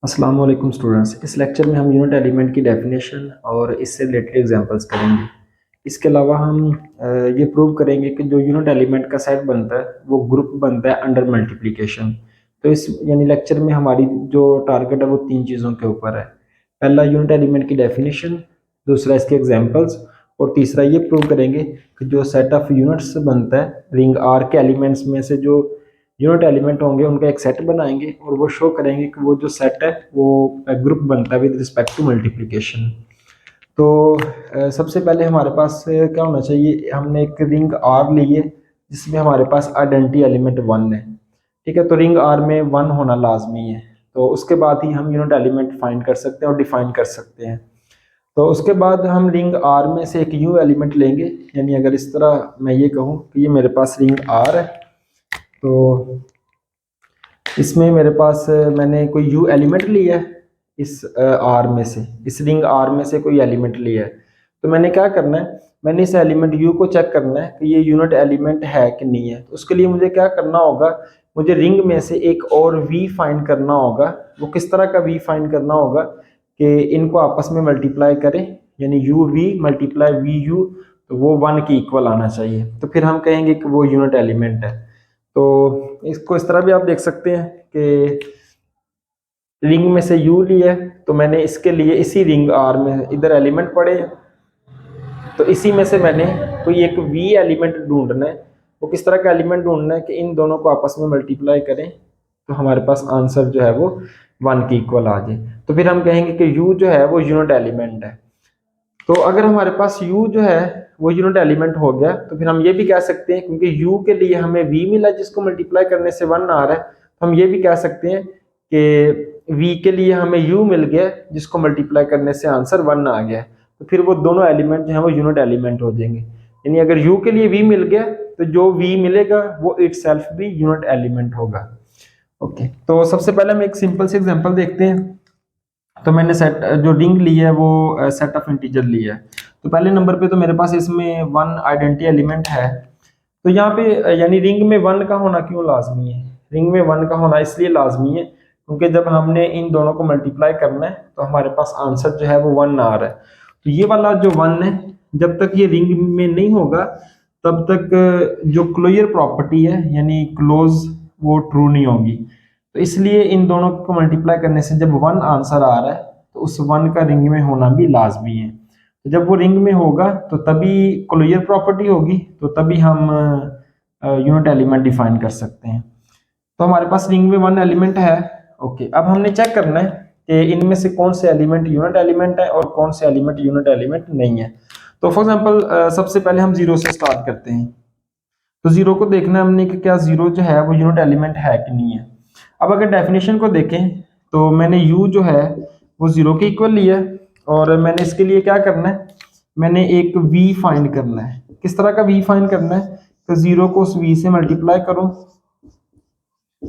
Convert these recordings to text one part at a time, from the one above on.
अस्सलाम वालेकुम स्टूडेंट्स। इस लेक्चर में हम यूनिट एलिमेंट की डेफिनेशन और इससे रिलेटेड एग्जांपल्स करेंगे। इसके अलावा हम ये प्रूव करेंगे कि जो यूनिट एलिमेंट का सेट बनता है वो ग्रुप बनता है अंडर मल्टीप्लिकेशन। तो इस यानी लेक्चर में हमारी जो टारगेट है वो तीन चीज़ों के ऊपर है। पहला यूनिट एलिमेंट की डेफिनेशन, दूसरा इसके एग्जाम्पल्स, और तीसरा ये प्रूव करेंगे कि जो सेट ऑफ यूनिट्स बनता है रिंग आर के एलिमेंट्स में से जो यूनिट एलिमेंट होंगे उनका एक सेट बनाएंगे और वो शो करेंगे कि वो जो सेट है वो ग्रुप बनता है विद रिस्पेक्ट टू मल्टीप्लिकेशन। तो सबसे पहले हमारे पास क्या होना चाहिए, हमने एक रिंग आर ली है जिसमें हमारे पास आइडेंटिटी एलिमेंट वन है। ठीक है, तो रिंग आर में वन होना लाजमी है। तो उसके बाद ही हम यूनिट एलिमेंट फाइंड कर सकते हैं और डिफाइन कर सकते हैं। तो उसके बाद हम रिंग आर में से एक यू एलिमेंट लेंगे, यानी अगर इस तरह मैं ये कहूँ कि ये मेरे पास रिंग आर है, तो इसमें मेरे पास मैंने कोई यू एलिमेंट लिया है। इस आर में से, इस रिंग आर में से कोई एलिमेंट लिया है। तो मैंने क्या करना है, मैंने इस एलिमेंट यू को चेक करना है कि ये यूनिट एलिमेंट है कि नहीं है। तो उसके लिए मुझे क्या करना होगा, मुझे रिंग में से एक और वी फाइंड करना होगा। वो किस तरह का वी फाइंड करना होगा कि इनको आपस में मल्टीप्लाई करें, यानी u v multiply v u, तो वो वन के इक्वल आना चाहिए। तो फिर हम कहेंगे कि वो यूनिट एलिमेंट है। तो इसको इस तरह भी आप देख सकते हैं कि रिंग में से यू लिया है, तो मैंने इसके लिए इसी रिंग आर में इधर एलिमेंट पड़े, तो इसी में से मैंने कोई एक वी एलिमेंट ढूंढना है। वो किस तरह का एलिमेंट ढूंढना है कि इन दोनों को आपस में मल्टीप्लाई करें तो हमारे पास आंसर जो है वो वन के इक्वल आ जाए। तो फिर हम कहेंगे कि यू जो है वो यूनिट एलिमेंट है। तो अगर हमारे पास u जो है वो यूनिट एलिमेंट हो गया, तो फिर हम ये भी कह सकते हैं, क्योंकि u के लिए हमें v मिला जिसको मल्टीप्लाई करने से 1 आ रहा है, तो हम ये भी कह सकते हैं कि v के लिए हमें u मिल गया जिसको मल्टीप्लाई करने से आंसर 1 आ गया। तो फिर वो दोनों एलिमेंट जो है वो यूनिट एलिमेंट हो जाएंगे। यानी अगर u के लिए v मिल गया तो जो v मिलेगा वो इटसेल्फ भी यूनिट एलिमेंट होगा। ओके, तो सबसे पहले हम एक सिंपल सी एग्जांपल देखते हैं। तो मैंने सेट जो रिंग ली है वो सेट ऑफ इंटीजर लिया है। तो पहले नंबर पे तो मेरे पास इसमें वन आइडेंटिटी एलिमेंट है। तो यहाँ पे यानी रिंग में वन का होना क्यों लाजमी है, रिंग में वन का होना इसलिए लाजमी है क्योंकि जब हमने इन दोनों को मल्टीप्लाई करना है तो हमारे पास आंसर जो है वो वन आ रहा है। तो ये वाला जो वन है, जब तक ये रिंग में नहीं होगा तब तक जो क्लोजर प्रॉपर्टी है यानी क्लोज, वो ट्रू नहीं होगी। तो इसलिए इन दोनों को मल्टीप्लाई करने से जब वन आंसर आ रहा है तो उस वन का रिंग में होना भी लाजमी है। तो जब वो रिंग में होगा तो तभी क्लोजर प्रॉपर्टी होगी, तो तभी हम यूनिट एलिमेंट डिफाइन कर सकते हैं। तो हमारे पास रिंग में वन एलिमेंट है। ओके, अब हमने चेक करना है कि इनमें से कौन से एलिमेंट यूनिट एलिमेंट है और कौन से एलिमेंट यूनिट एलिमेंट नहीं है। तो फॉर एग्जांपल सबसे पहले हम जीरो से स्टार्ट करते हैं। तो जीरो को देखना है हमने कि क्या जीरो जो है वो यूनिट एलिमेंट है कि नहीं है। अब अगर डेफिनेशन को देखें तो मैंने u जो है वो जीरो के इक्वल लिया है, और मैंने इसके लिए क्या करना है, मैंने एक v फाइंड करना है। किस तरह का v फाइंड करना है, तो जीरो को उस v से मल्टीप्लाई करो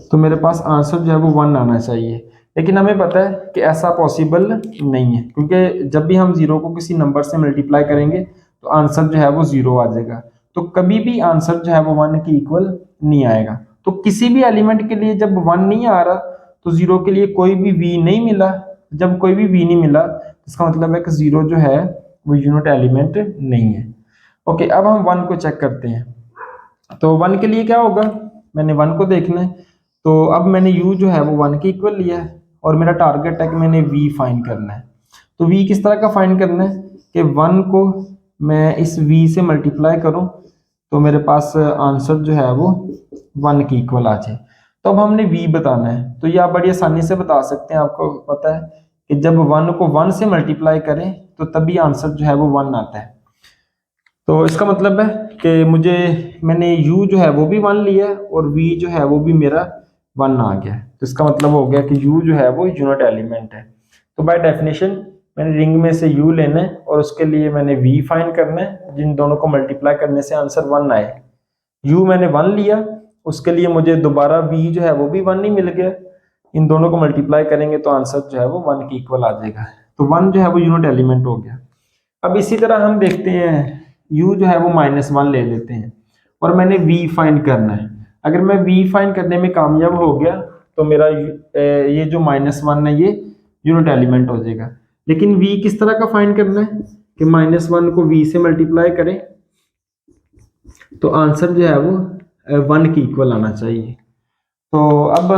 तो मेरे पास आंसर जो है वो वन आना चाहिए। लेकिन हमें पता है कि ऐसा पॉसिबल नहीं है, क्योंकि जब भी हम जीरो को किसी नंबर से मल्टीप्लाई करेंगे तो आंसर जो है वो जीरो आ जाएगा। तो कभी भी आंसर जो है वो वन के इक्वल नहीं आएगा। तो किसी भी एलिमेंट के लिए जब वन नहीं आ रहा तो जीरो के लिए कोई भी वी नहीं मिला। जब कोई भी वी नहीं मिला इसका मतलब है कि जीरो जो है वो यूनिट एलिमेंट नहीं है। ओके, अब हम वन को चेक करते हैं। तो वन के लिए क्या होगा, मैंने वन को देखना है। तो अब मैंने u जो है वो वन के इक्वल लिया है और मेरा टारगेट है कि मैंने v फाइंड करना है। तो v किस तरह का फाइंड करना है कि वन को मैं इस v से मल्टीप्लाई करूं तो मेरे पास आंसर जो है वो वन के इक्वल आ जाए। तो अब हमने v बताना है, तो ये आप बड़ी आसानी से बता सकते हैं। आपको पता है कि जब वन को वन से मल्टीप्लाई करें तो तभी आंसर जो है वो वन आता है। तो इसका मतलब है कि मैंने u जो है वो भी वन लिया है और v जो है वो भी मेरा वन आ गया है। तो इसका मतलब हो गया कि u जो है वो यूनिट एलिमेंट है। तो बाय डेफिनेशन मैंने रिंग में से u लेना है और उसके लिए मैंने v फाइंड करना है जिन दोनों को मल्टीप्लाई करने से आंसर वन आए। u मैंने वन लिया, उसके लिए मुझे दोबारा v जो है वो भी वन ही मिल गया। इन दोनों को मल्टीप्लाई करेंगे तो आंसर जो है वो वन के इक्वल आ जाएगा। तो वन जो है वो यूनिट एलिमेंट हो गया। अब इसी तरह हम देखते हैं u जो है वो माइनस वन ले लेते हैं और मैंने v फाइंड करना है। अगर मैं v फाइंड करने में कामयाब हो गया तो मेरा ये जो -1 है ये यूनिट एलिमेंट हो जाएगा। लेकिन v किस तरह का फाइंड करना है कि -1 को v से मल्टीप्लाई करें तो आंसर जो है वो 1 के इक्वल आना चाहिए। तो अब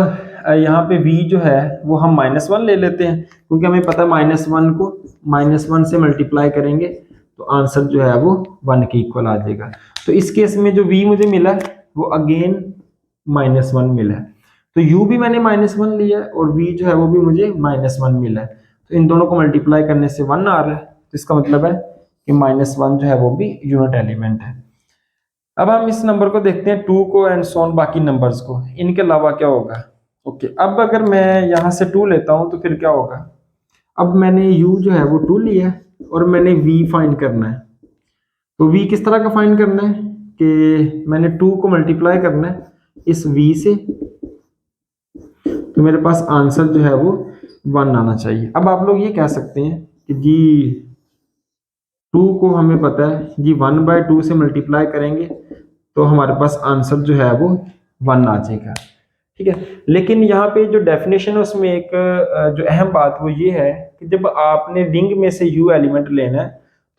यहाँ पे v जो है वो हम -1 ले लेते हैं, क्योंकि हमें पता है -1 को -1 से मल्टीप्लाई करेंगे तो आंसर जो है वो 1 के इक्वल आ जाएगा। तो इस केस में जो v मुझे मिला है वो अगेन -1 मिला है, तो u भी मैंने -1 लिया है और v जो है वो भी मुझे -1 मिला है, तो इन दोनों को मल्टीप्लाई करने से 1 आ रहा है, तो इसका मतलब है कि -1 जो है वो भी यूनिट एलिमेंट है। अब हम इस नंबर को देखते हैं 2 को एंड सो ऑन बाकी नंबर्स को, इनके अलावा क्या होगा। ओके, अब अगर मैं यहाँ से 2 लेता हूँ तो फिर क्या होगा। अब मैंने u जो है वो 2 लिया है और मैंने v फाइंड करना है, तो v किस तरह का फाइंड करना है कि मैंने 2 को मल्टीप्लाई करना है इस v से, तो मेरे पास आंसर जो है वो 1 आना चाहिए। अब आप लोग ये कह सकते हैं कि जी 2 को हमें पता है जी 1/2 से मल्टीप्लाई करेंगे तो हमारे पास आंसर जो है वो 1 आ जाएगा, ठीक है। लेकिन यहाँ पे जो डेफिनेशन है उसमें एक जो अहम बात वो ये है कि जब आपने रिंग में से u एलिमेंट लेना है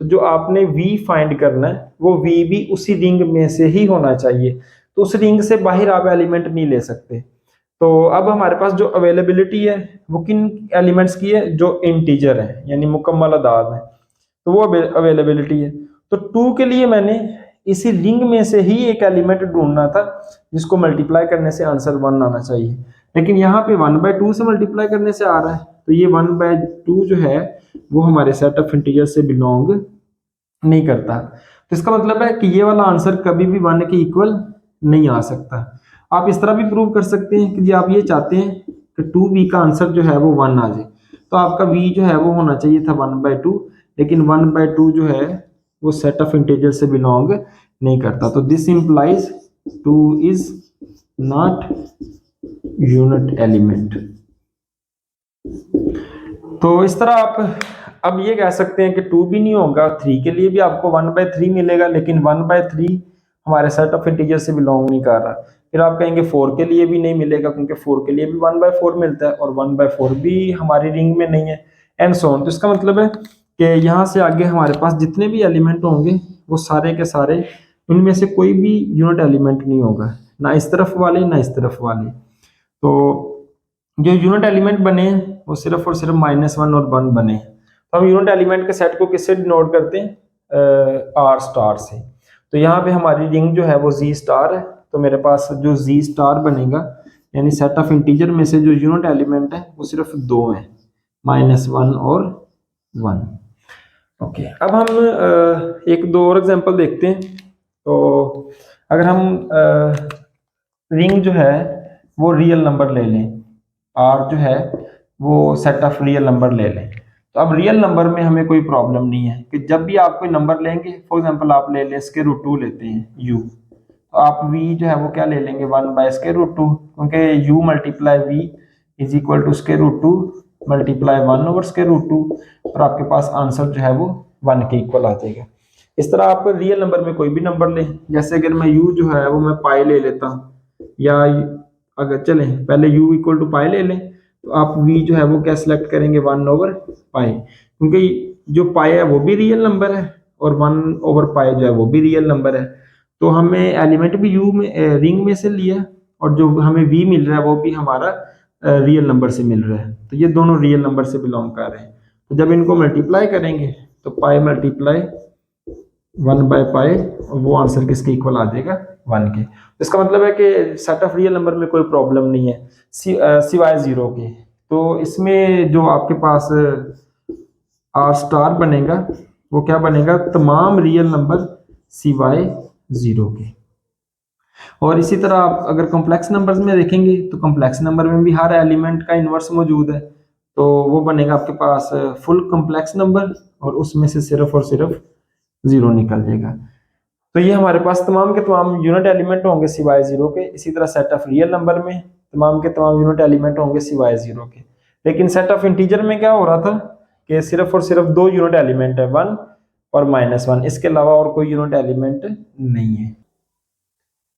तो जो आपने v फाइंड करना है वो v भी उसी रिंग में से ही होना चाहिए, तो उस रिंग से बाहर आप एलिमेंट नहीं ले सकते। तो अब हमारे पास जो अवेलेबिलिटी है वो किन एलिमेंट्स की है, जो इंटीजर है यानी मुकम्मल अदाद है, तो वो अवेलेबिलिटी है। तो 2 के लिए मैंने इसी रिंग में से ही एक एलिमेंट ढूंढना था जिसको मल्टीप्लाई करने से आंसर 1 आना चाहिए, लेकिन यहाँ पे 1/2 से मल्टीप्लाई करने से आ रहा है, तो ये 1/2 जो है वो हमारे सेट ऑफ इंटीजर से बिलोंग नहीं करता। तो इसका मतलब है कि ये वाला आंसर कभी भी 1 के इक्वल नहीं आ सकता। आप इस तरह भी प्रूव कर सकते हैं कि जी आप ये चाहते हैं कि 2v का आंसर जो है वो 1 आ जाए, तो आपका v जो है वो होना चाहिए था 1/2, लेकिन 1/2 जो है वो सेट ऑफ इंटीजर से बिलोंग नहीं करता, तो this implies 2 is not unit element. तो इस तरह आप अब ये कह सकते हैं कि 2 भी नहीं होगा, 3 के लिए भी आपको 1/3 मिलेगा, लेकिन 1/3 हमारे सेट ऑफ इंटीजर से बिलोंग नहीं कर रहा। फिर आप कहेंगे 4 के लिए भी नहीं मिलेगा, क्योंकि 4 के लिए भी 1/4 मिलता है और 1/4 भी हमारी रिंग में नहीं है, एंड सो ऑन। तो इसका मतलब है कि यहाँ से आगे हमारे पास जितने भी एलिमेंट होंगे वो सारे के सारे, उनमें से कोई भी यूनिट एलिमेंट नहीं होगा, ना इस तरफ वाले ना इस तरफ वाले। तो जो यूनिट एलिमेंट बने हैं वो सिर्फ और सिर्फ -1 और 1 बने हैं। तो हम यूनिट एलिमेंट के सेट को किससे डिनोट करते हैं, आर स्टार से। तो यहाँ पे हमारी रिंग जो है वो जी स्टार है, तो मेरे पास जो जी स्टार बनेगा यानी सेट ऑफ इंटीजर में से जो यूनिट एलिमेंट है वो सिर्फ 2 है, -1 और 1। ओके, अब हम एक दो और एग्जांपल देखते हैं। तो अगर हम रिंग जो है वो रियल नंबर ले लें, आर जो है वो सेट ऑफ रियल नंबर ले लें, तो अब रियल नंबर में हमें कोई प्रॉब्लम नहीं है कि जब भी आप कोई नंबर लेंगे, फॉर एग्जांपल आप ले लें √2 लेते हैं u, तो आप v जो है वो क्या ले लेंगे 1/√2, क्योंकि u multiply v is equal to √2 multiply 1/√2, और आपके पास आंसर जो है वो 1 के इक्वल आ जाएगा। इस तरह आप रियल नंबर में कोई भी नंबर लें, जैसे अगर मैं u जो है वो मैं पाई ले लेता हूँ, या अगर चलें पहले u इक्वल टू पाई ले लें, तो आप v जो है वो क्या सिलेक्ट करेंगे 1/पाई, क्योंकि जो पाई है वो भी रियल नंबर है और 1/पाई जो है वो भी रियल नंबर है, तो हमें एलिमेंट भी u में रिंग में से लिया और जो हमें v मिल रहा है वो भी हमारा रियल नंबर से मिल रहा है, तो ये दोनों रियल नंबर से बिलोंग कर रहे हैं। तो जब इनको मल्टीप्लाई करेंगे तो पाई मल्टीप्लाई 1/पाई, और वो आंसर किसके इक्वल आ जाएगा 1 के। तो इसका मतलब है कि सेट ऑफ रियल नंबर में कोई प्रॉब्लम नहीं है सिवाय 0 के। तो इसमें जो आपके पास आर स्टार बनेगा वो क्या बनेगा, तमाम रियल नंबर सिवाय 0 के। और इसी तरह आप अगर कॉम्प्लेक्स नंबर्स में देखेंगे तो कॉम्प्लेक्स नंबर में भी हर एलिमेंट का इन्वर्स मौजूद है, तो वो बनेगा आपके पास फुल कॉम्प्लेक्स नंबर, और उसमें से सिर्फ और सिर्फ 0 निकल जाएगा। तो ये हमारे पास तमाम के तमाम यूनिट एलिमेंट होंगे सिवाय 0 के। इसी तरह सेट ऑफ रियल नंबर में तमाम के तमाम यूनिट एलिमेंट होंगे सिवाय 0 के। लेकिन सेट ऑफ इंटीजर में क्या हो रहा था कि सिर्फ और सिर्फ 2 यूनिट एलिमेंट है, 1 और -1, इसके अलावा और कोई यूनिट एलिमेंट नहीं है।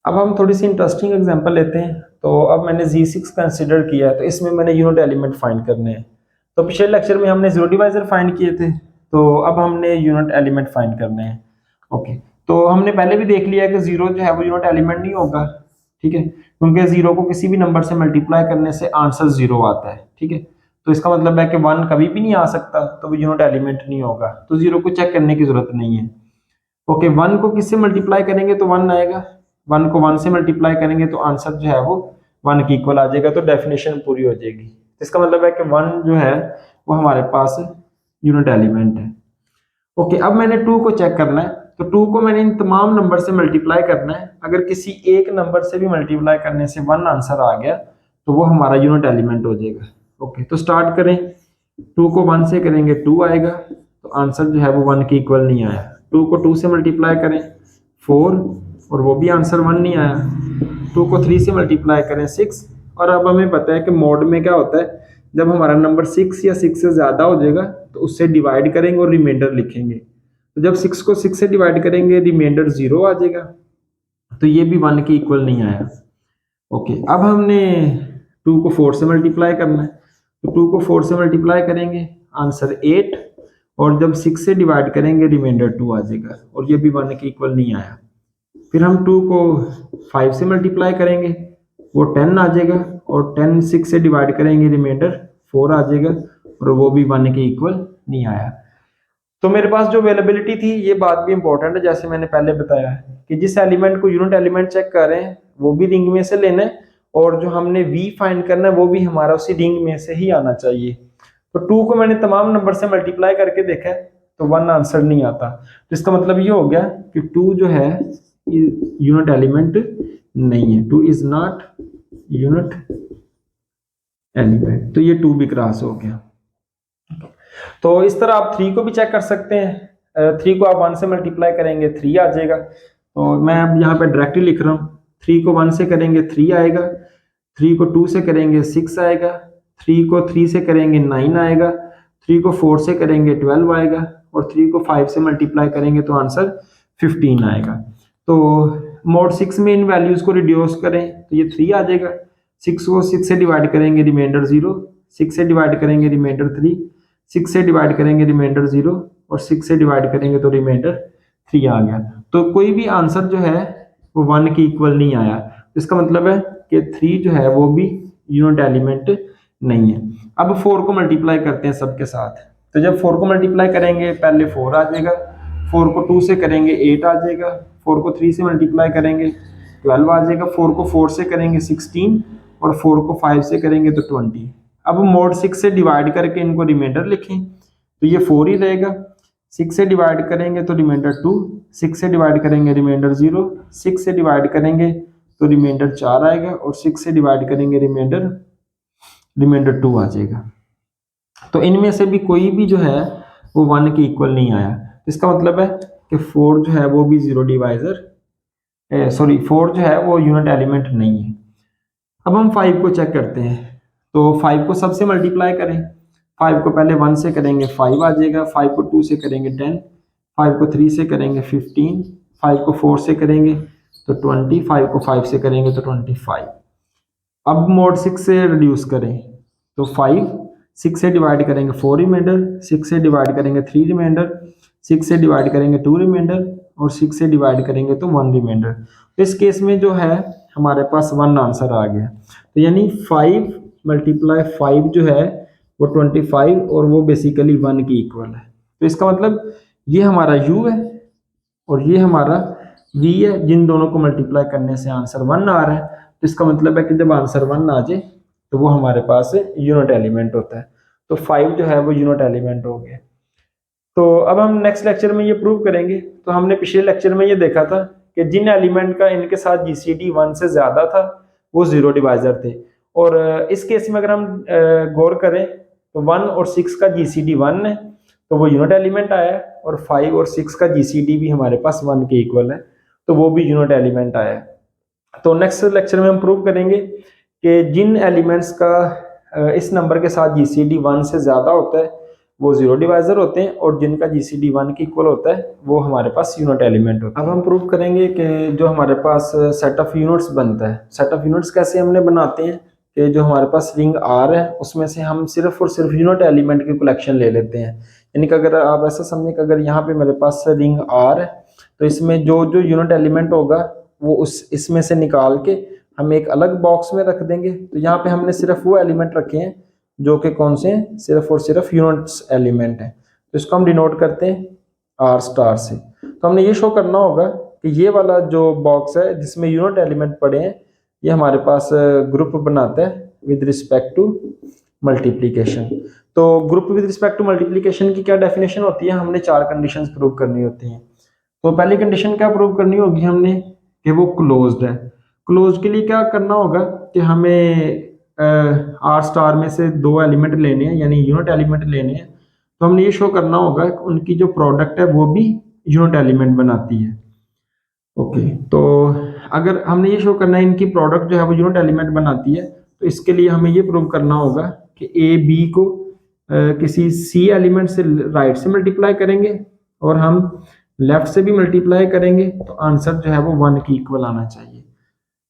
अब हम थोड़ी सी इंटरेस्टिंग एग्जांपल लेते हैं। तो अब मैंने Z6 कंसिडर किया है, तो इसमें मैंने यूनिट एलिमेंट फाइंड करने हैं। तो पिछले लेक्चर में हमने जीरो डिवाइजर फाइंड किए थे, तो अब हमने यूनिट एलिमेंट फाइंड करने हैं। ओके, तो हमने पहले भी देख लिया कि जीरो जो है वो यूनिट एलिमेंट नहीं होगा, ठीक है, क्योंकि जीरो को किसी भी नंबर से मल्टीप्लाई करने से आंसर जीरो आता है, ठीक है। तो इसका मतलब है कि वन कभी भी नहीं आ सकता, तो वो यूनिट एलिमेंट नहीं होगा, तो जीरो को चेक करने की जरूरत नहीं है। ओके, वन को किससे मल्टीप्लाई करेंगे तो वन आएगा, वन को वन से मल्टीप्लाई करेंगे तो आंसर जो है वो वन के इक्वल आ जाएगा, तो डेफिनेशन पूरी हो जाएगी। इसका मतलब है कि वन जो है वो हमारे पास यूनिट एलिमेंट है। ओके, अब मैंने टू को चेक करना है, तो टू को मैंने इन तमाम नंबर से मल्टीप्लाई करना है। अगर किसी एक नंबर से भी मल्टीप्लाई करने से वन आंसर आ गया तो वो हमारा यूनिट एलिमेंट हो जाएगा। ओके, तो स्टार्ट करें, टू को वन से करेंगे टू आएगा, तो आंसर जो है वो वन के इक्वल नहीं आया। टू को टू से मल्टीप्लाई करें फोर, और वो भी आंसर वन नहीं आया। टू को थ्री से मल्टीप्लाई करें सिक्स, और अब हमें पता है कि मॉड में क्या होता है, जब हमारा नंबर सिक्स या सिक्स से ज़्यादा हो जाएगा तो उससे डिवाइड करेंगे और रिमाइंडर लिखेंगे। तो जब सिक्स को सिक्स से डिवाइड करेंगे रिमाइंडर जीरो आ जाएगा, तो ये भी वन के इक्वल नहीं आया। ओके, अब हमने टू को फोर से मल्टीप्लाई करना है, तो टू को फोर से मल्टीप्लाई करेंगे आंसर एट, और जब सिक्स से डिवाइड करेंगे रिमाइंडर टू आ जाएगा, और ये भी वन के इक्वल नहीं आया। फिर हम टू को फाइव से मल्टीप्लाई करेंगे, वो टेन आ जाएगा, और टेन सिक्स से डिवाइड करेंगे रिमाइंडर फोर आ जाएगा, और वो भी वन के इक्वल नहीं आया। तो मेरे पास जो अवेलेबिलिटी थी, ये बात भी इंपॉर्टेंट है, जैसे मैंने पहले बताया कि जिस एलिमेंट को यूनिट एलिमेंट चेक कर रहे हैं वो भी रिंग में से लेना है, और जो हमने वी फाइंड करना है वो भी हमारा उसी रिंग में से ही आना चाहिए। तो टू को मैंने तमाम नंबर से मल्टीप्लाई करके देखा है, तो वन आंसर नहीं आता, तो इसका मतलब ये हो गया कि टू जो है यूनिट एलिमेंट नहीं है, two is not unit element, तो ये टू भी क्रॉस हो गया। तो इस तरह आप थ्री को भी चेक कर सकते हैं। थ्री को आप वन से मल्टीप्लाई करेंगे थ्री आ जाएगा, तो मैं अब यहाँ पे डायरेक्टली लिख रहा हूँ, थ्री को वन से करेंगे थ्री आएगा, थ्री को टू से करेंगे सिक्स आएगा, थ्री को थ्री से करेंगे नाइन आएगा, थ्री को फोर से करेंगे 12 आएगा, और थ्री को फाइव से मल्टीप्लाई करेंगे तो आंसर 15 आएगा। तो मोड सिक्स में इन वैल्यूज को रिड्यूस करें तो ये थ्री आ जाएगा, सिक्स को सिक्स से डिवाइड करेंगे रिमाइंडर जीरो, सिक्स से डिवाइड करेंगे रिमाइंडर थ्री, सिक्स से डिवाइड करेंगे रिमाइंडर जीरो, और सिक्स से डिवाइड करेंगे तो रिमाइंडर थ्री आ गया। तो कोई भी आंसर जो है वो वन के इक्वल नहीं आया, इसका मतलब है कि थ्री जो है वो भी यूनिट एलिमेंट नहीं है। अब फोर को मल्टीप्लाई करते हैं सबके साथ, तो जब फोर को मल्टीप्लाई करेंगे पहले फोर आ जाएगा, फोर को टू से करेंगे एट आ जाएगा, फोर को थ्री से मल्टीप्लाई करेंगे 12 आ जाएगा, फोर को फोर से करेंगे 16, और फोर को फाइव से करेंगे तो 20। अब मोड सिक्स से डिवाइड करके इनको रिमाइंडर लिखें तो ये फोर ही रहेगा, सिक्स से डिवाइड करेंगे तो रिमाइंडर टू, सिक्स से डिवाइड करेंगे रिमाइंडर जीरो, सिक्स से डिवाइड करेंगे तो रिमाइंडर चार आएगा, और सिक्स से डिवाइड करेंगे रिमाइंडर टू आ जाएगा। तो इनमें से भी कोई भी जो है वो वन के इक्वल नहीं आया, इसका मतलब है कि फोर जो है वो भी जीरो डिवाइजर सॉरी फोर जो है वो यूनिट एलिमेंट नहीं है। अब हम फाइव को चेक करते हैं, तो फाइव को सबसे मल्टीप्लाई करें, फाइव को पहले वन से करेंगे फाइव आ जाएगा, फाइव को टू से करेंगे 10, फाइव को थ्री से करेंगे 15, फाइव को फोर से करेंगे तो 20, फाइव को फाइव से करेंगे तो 25। अब मोड सिक्स से रिड्यूस करें, तो फाइव सिक्स से डिवाइड करेंगे फोर रिमाइंडर, सिक्स से डिवाइड करेंगे थ्री रिमाइंडर, सिक्स से डिवाइड करेंगे टू रिमाइंडर, और सिक्स से डिवाइड करेंगे तो वन रिमाइंडर। तो इस केस में जो है हमारे पास वन आंसर आ गया, तो यानी फाइव मल्टीप्लाई फाइव जो है वो 25, और वो बेसिकली वन की इक्वल है। तो इसका मतलब ये हमारा u है और ये हमारा v है, जिन दोनों को मल्टीप्लाई करने से आंसर वन आ रहा है। तो इसका मतलब है कि जब आंसर वन आ जाए तो वो हमारे पास यूनिट एलिमेंट होता है। तो फाइव जो है वो यूनिट एलिमेंट हो गया। तो अब हम नेक्स्ट लेक्चर में ये प्रूव करेंगे। तो हमने पिछले लेक्चर में ये देखा था कि जिन एलिमेंट का इनके साथ जीसीडी वन से ज्यादा था वो जीरो डिवाइजर थे, और इस केस में अगर हम गौर करें तो वन और सिक्स का जीसीडी वन है तो वो यूनिट एलिमेंट आया, और फाइव और सिक्स का जीसीडी भी हमारे पास वन के इक्वल है तो वो भी यूनिट एलिमेंट आया। तो नेक्स्ट लेक्चर में हम प्रूव करेंगे कि जिन एलिमेंट्स का इस नंबर के साथ जीसीडी वन से ज्यादा होता है वो जीरो डिवाइजर होते हैं, और जिनका जीसीडी 1 के इक्वल होता है वो हमारे पास यूनिट एलिमेंट होता है। अब हम प्रूव करेंगे कि जो हमारे पास सेट ऑफ यूनिट्स बनता है, सेट ऑफ यूनिट्स कैसे हमने बनाते हैं कि जो हमारे पास रिंग आर है उसमें से हम सिर्फ और सिर्फ यूनिट एलिमेंट की कलेक्शन ले लेते हैं। यानी कि अगर आप ऐसा समझें कि अगर यहाँ पे मेरे पास रिंग आर है तो इसमें जो जो यूनिट एलिमेंट होगा वो उस इसमें से निकाल के हम एक अलग बॉक्स में रख देंगे। तो यहाँ पे हमने सिर्फ वो एलिमेंट रखे हैं जो कि कौन से हैं, सिर्फ और सिर्फ यूनिट्स एलिमेंट है। तो इसको हम डिनोट करते हैं आर स्टार से। तो हमने ये शो करना होगा कि ये वाला जो बॉक्स है जिसमें यूनिट एलिमेंट पड़े हैं ये हमारे पास ग्रुप बनाता है विद रिस्पेक्ट टू मल्टीप्लीकेशन। तो group with respect to multiplication की क्या डेफिनेशन होती है, हमने 4 कंडीशंस प्रूव करनी होती हैं। तो पहली कंडीशन क्या प्रूव करनी होगी हमने कि वो क्लोज्ड है। क्लोज के लिए क्या करना होगा कि हमें आर स्टार में से 2 एलिमेंट लेने हैं यानी यूनिट एलिमेंट लेने हैं। तो हमने ये शो करना होगा कि उनकी जो प्रोडक्ट है वो भी यूनिट एलिमेंट बनाती है। ओके, तो अगर हमने ये शो करना है इनकी प्रोडक्ट जो है वो यूनिट एलिमेंट बनाती है तो इसके लिए हमें ये प्रूव करना होगा कि ए बी को किसी सी एलिमेंट से राइट से मल्टीप्लाई करेंगे और हम लेफ्ट से भी मल्टीप्लाई करेंगे तो आंसर जो है वो 1 की इक्वल आना चाहिए।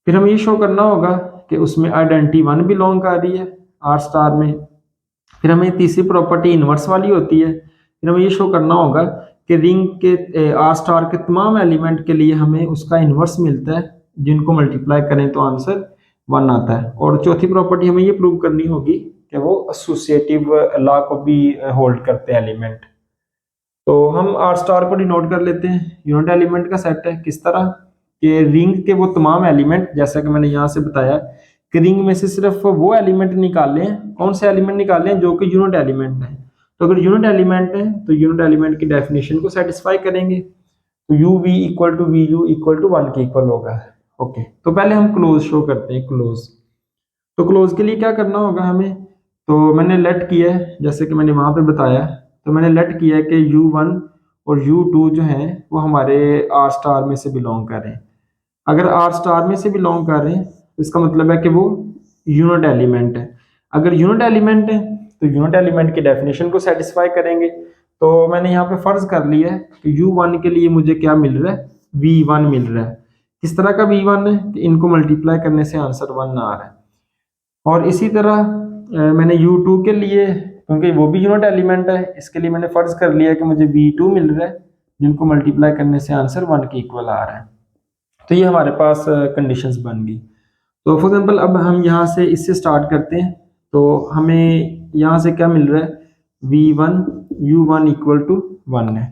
फिर हमें ये शो करना होगा कि उसमें आइडेंटिटी 1 बिलोंग कर रही है आर स्टार में। फिर हमें तीसरी प्रॉपर्टी इनवर्स वाली होती है। फिर हमें ये शो करना होगा कि रिंग के आर स्टार के तमाम एलिमेंट के लिए हमें उसका इनवर्स मिलता है, जिनको मल्टीप्लाई करें तो आंसर 1 आता है। और चौथी प्रॉपर्टी हमें ये प्रूव करनी होगी कि वो एसोसिएटिव लॉ को भी होल्ड करते हैं एलिमेंट। तो हम आर स्टार को डिनोट कर लेते हैं यूनिट एलिमेंट का सेट है। किस तरह कि रिंग के वो तमाम एलिमेंट, जैसा कि मैंने यहाँ से बताया कि रिंग में से सिर्फ वो एलिमेंट निकाले हैं, कौन से एलिमेंट निकाले हैं, जो कि यूनिट एलिमेंट है। तो अगर यूनिट एलिमेंट है तो यूनिट एलिमेंट की डेफिनेशन को सेटिस्फाई करेंगे। तो u v equal to v u equal to 1 के इक्वल होगा। ओके, तो पहले हम क्लोज शो करते हैं। क्लोज, तो क्लोज के लिए क्या करना होगा हमें, तो मैंने लेट किया है जैसे कि मैंने वहां पे बताया। तो मैंने लेट किया है कि u1 और u2 जो हैं वो हमारे आर स्टार में से बिलोंग कर रहे हैं। अगर आर स्टार में से बिलोंग कर रहे हैं तो इसका मतलब है कि वो यूनिट एलिमेंट है। अगर यूनिट एलिमेंट है तो यूनिट एलिमेंट की डेफिनेशन को सेटिस्फाई करेंगे। तो मैंने यहाँ पे फर्ज कर लिया है कि u1 के लिए मुझे क्या मिल रहा है, v1 मिल रहा है। किस तरह का v1 है कि इनको मल्टीप्लाई करने से आंसर 1 आ रहा है। और इसी तरह मैंने u2 के लिए, क्योंकि वो भी यूनिट एलिमेंट है, इसके लिए मैंने फर्ज कर लिया कि मुझे v2 मिल रहा है, जिनको मल्टीप्लाई करने से आंसर 1 के इक्वल आ रहा है। तो ये हमारे पास कंडीशंस बन गई। तो फॉर एग्जांपल अब हम यहाँ से इससे स्टार्ट करते हैं। तो हमें यहाँ से क्या मिल रहा है, v1 u1 इक्वल टू 1 है।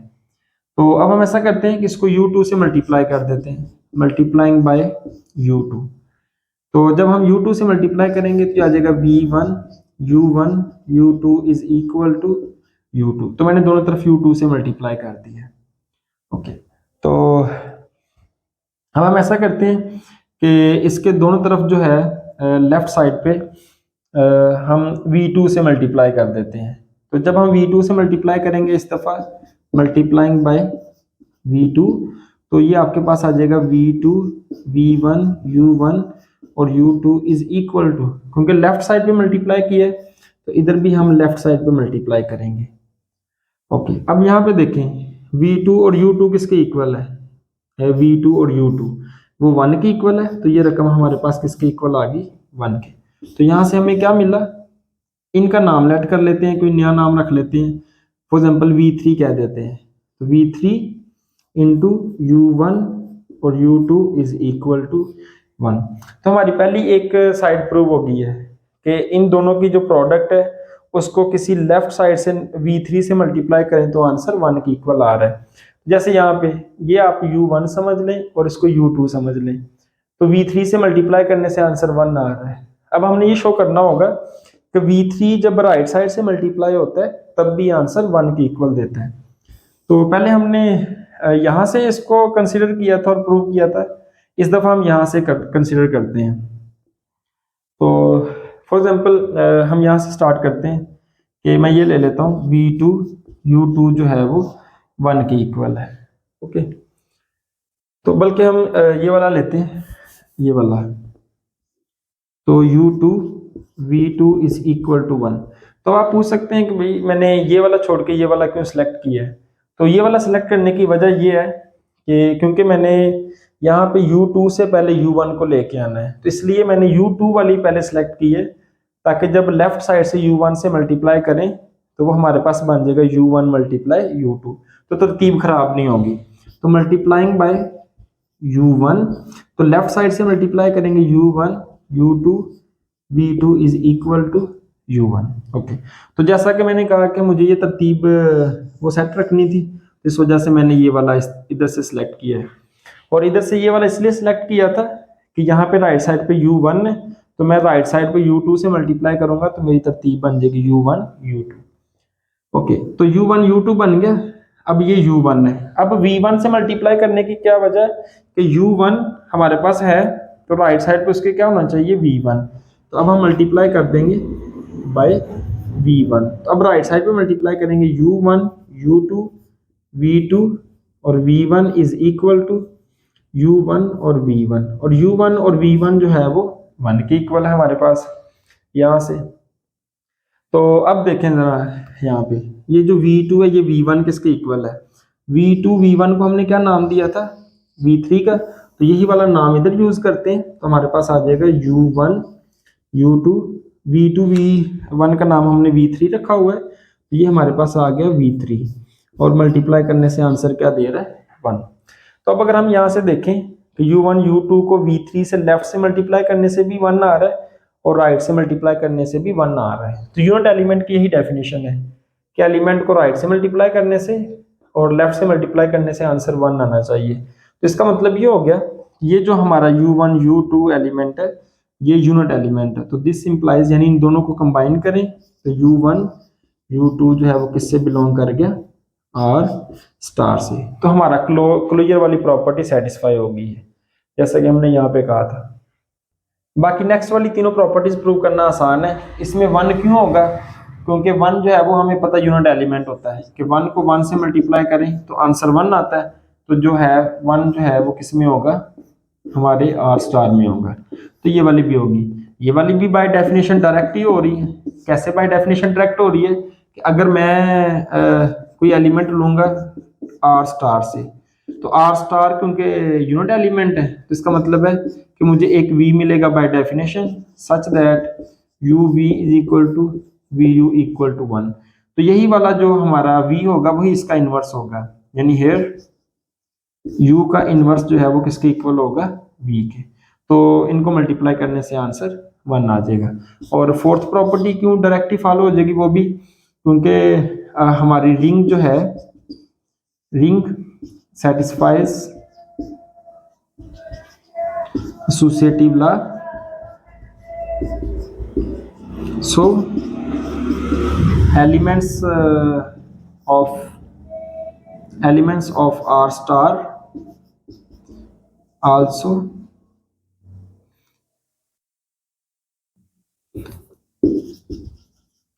तो अब हम ऐसा करते हैं कि इसको u2 से मल्टीप्लाई कर देते हैं, मल्टीप्लाइंग बाय u2। तो जब हम u2 से मल्टीप्लाई करेंगे तो आ जाएगा v1 u1 u2 is equal to u2। तो मैंने दोनों तरफ u2 से मल्टीप्लाई कर दिया। ओके, तो अब हम ऐसा करते हैं कि इसके दोनों तरफ जो है लेफ्ट साइड पे हम v2 से मल्टीप्लाई कर देते हैं। तो जब हम v2 से मल्टीप्लाई करेंगे इस दफ़ा मल्टीप्लाइंग बाय v2, तो ये आपके पास आ जाएगा v2 v1 u1 और u2 इज इक्वल टू, क्योंकि लेफ्ट साइड पे मल्टीप्लाई किया है तो इधर भी हम लेफ्ट साइड पे मल्टीप्लाई करेंगे। ओके, अब यहाँ पे देखें v2 और u2 किसके इक्वल है, v2 और u2 वो 1 के इक्वल है। तो ये रकम हमारे पास किसके इक्वल आ गई, 1 के। तो यहाँ से हमें क्या मिला, इनका नाम लेट कर लेते हैं, कोई नया नाम रख लेते हैं। फॉर एग्जाम्पल v3 कह देते हैं। तो v3 इंटू u1 और u2 इज इक्वल टू 1। तो हमारी पहली एक साइड प्रूव हो गई है कि इन दोनों की जो प्रोडक्ट है उसको किसी लेफ्ट साइड से v3 से मल्टीप्लाई करें तो आंसर 1 के इक्वल आ रहा है। जैसे यहाँ पे ये आप u1 समझ लें और इसको u2 समझ लें, तो v3 से मल्टीप्लाई करने से आंसर 1 आ रहा है। अब हमने ये शो करना होगा कि v3 जब राइट साइड से मल्टीप्लाई होता है तब भी आंसर 1 के इक्वल देता है। तो पहले हमने यहाँ से इसको कंसिडर किया था और प्रूव किया था, इस दफ़ा हम यहाँ से कंसिडर करते हैं। तो फॉर एग्जांपल हम यहाँ से स्टार्ट करते हैं कि मैं ये ले लेता हूँ v2 u2 जो है वो 1 के इक्वल है। ओके, तो बल्कि हम ये वाला लेते हैं, ये वाला। तो u2 v2 is equal to 1। तो आप पूछ सकते हैं कि भाई मैंने ये वाला छोड़ के ये वाला क्यों सिलेक्ट किया है। तो ये वाला सिलेक्ट करने की वजह ये है कि क्योंकि मैंने यहाँ पे U2 से पहले U1 को लेके आना है, तो इसलिए मैंने U2 वाली पहले सिलेक्ट की है, ताकि जब लेफ्ट साइड से U1 से मल्टीप्लाई करें तो वो हमारे पास बन जाएगा U1 मल्टीप्लाई U2, तो तरतीब खराब नहीं होगी। तो मल्टीप्लाइंग बाय U1, तो लेफ्ट साइड से मल्टीप्लाई करेंगे U1 U2 V2 is equal to U1। Okay, तो जैसा कि मैंने कहा कि मुझे ये तरतीब वो सेट रखनी थी, इस वजह से मैंने ये वाला इधर से सिलेक्ट किया है, और इधर से ये वाला इसलिए सिलेक्ट किया था कि यहाँ पे राइट साइड पे U1 है, तो मैं राइट साइड पे U2 से मल्टीप्लाई करूंगा तो मेरी तरतीब बन जाएगी U1 U2। ओके, तो U1 U2 बन गया। अब ये U1 है, अब V1 से मल्टीप्लाई करने की क्या वजह है कि U1 हमारे पास है, तो राइट साइड पे उसके क्या होना चाहिए V1, तो अब हम मल्टीप्लाई कर देंगे बाय V1। तो अब राइट साइड पे मल्टीप्लाई करेंगे U1 U2 V2, और V1 is equal to U1 और V1, और U1 और V1 जो है वो 1 के इक्वल है हमारे पास यहाँ से। तो अब देखें जरा यहाँ पे ये जो V2 है ये V1 किसके इक्वल है, V2 V1 को हमने क्या नाम दिया था V3 का, तो यही वाला नाम इधर यूज करते हैं, तो हमारे पास आ जाएगा U1 U2 V2 V1 का नाम हमने V3 रखा हुआ है, तो ये हमारे पास आ गया V3, और मल्टीप्लाई करने से आंसर क्या दे रहा है 1। तो अब अगर हम यहाँ से देखें कि U1 U2 को V3 से लेफ्ट से मल्टीप्लाई करने से भी 1 आ रहा है, और राइट से मल्टीप्लाई करने से भी 1 आ रहा है, तो यूनिट एलिमेंट की यही डेफिनेशन है कि एलिमेंट को राइट से मल्टीप्लाई करने से और लेफ्ट से मल्टीप्लाई करने से आंसर 1 आना चाहिए। तो इसका मतलब ये हो गया, ये जो हमारा U1 U2 एलिमेंट है ये यूनिट एलिमेंट है, तो दिस इंप्लाइज यानी इन दोनों को कंबाइन करें तो U1 U2 जो है वो किससे बिलोंग कर गया R स्टार से, तो हमारा क्लोजर वाली प्रॉपर्टी सेटिस्फाई होगी जैसा कि हमने यहाँ पे कहा था। बाकी नेक्स्ट वाली तीनों प्रॉपर्टीज प्रूव करना आसान है। इसमें 1 क्यों होगा, क्योंकि 1 जो है वो हमें पता यूनिट एलिमेंट होता है कि 1 को 1 से मल्टीप्लाई करें तो आंसर 1 आता है, तो जो है 1 जो है वो किस में होगा हमारे R स्टार में होगा। तो ये वाली भी होगी, ये वाली भी बाय डेफिनेशन डायरेक्ट ही हो रही है। कैसे बाय डेफिनेशन डायरेक्ट हो रही है कि अगर मैं कोई एलिमेंट लूंगा R स्टार से, तो R स्टार क्योंकि यूनिट एलिमेंट है तो इसका मतलब है कि मुझे एक V मिलेगा by definition such that UV is equal to VU equal to 1। तो यही वाला जो हमारा V होगा वही इसका इनवर्स होगा, यानी हेयर U का इनवर्स जो है वो किसके इक्वल होगा V के। तो इनको मल्टीप्लाई करने से आंसर 1 आ जाएगा। और फोर्थ प्रॉपर्टी क्यों डायरेक्टली फॉलो हो जाएगी, वो भी क्योंकि हमारी रिंग जो है ring satisfies associative law, so elements of R star also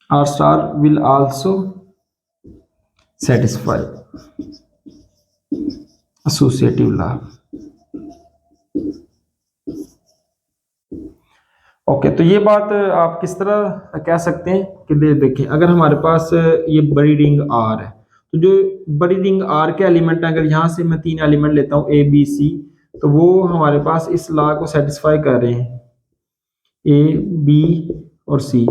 R star will also satisfy associative law. Okay, तो ये बात आप किस तरह कह सकते हैं कि देखें अगर हमारे पास ये बड़ी रिंग R है, तो जो बड़ी रिंग R के एलिमेंट है, अगर यहाँ से मैं 3 एलिमेंट लेता हूँ A B C, तो वो हमारे पास इस लॉ को सेटिस्फाई कर रहे हैं A B और C।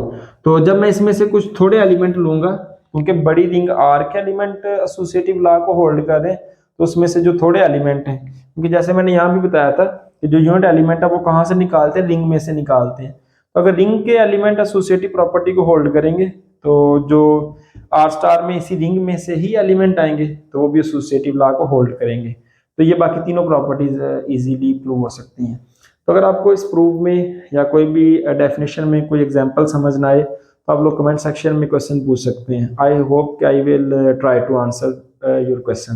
तो जब मैं इसमें से कुछ थोड़े एलिमेंट लूंगा, क्योंकि बड़ी रिंग R के एलिमेंट एसोसिएटिव लॉ को होल्ड कर रहे हैं, तो उसमें से जो थोड़े एलिमेंट हैं, क्योंकि जैसे मैंने यहाँ भी बताया था कि जो यूनिट एलिमेंट है वो कहाँ से निकालते हैं, रिंग में से निकालते हैं। तो अगर रिंग के एलिमेंट एसोसिएटिव प्रॉपर्टी को होल्ड करेंगे तो जो R स्टार में इसी रिंग में से ही एलिमेंट आएंगे तो वो भी एसोसिएटिव लॉ को होल्ड करेंगे। तो ये बाकी तीनों प्रॉपर्टीज इजीली प्रूव हो सकती हैं। तो अगर आपको इस प्रूव में या कोई भी डेफिनेशन में कोई एग्जांपल समझ ना आए तो आप लोग कमेंट सेक्शन में क्वेश्चन पूछ सकते हैं। आई होप कि I will try to answer your question.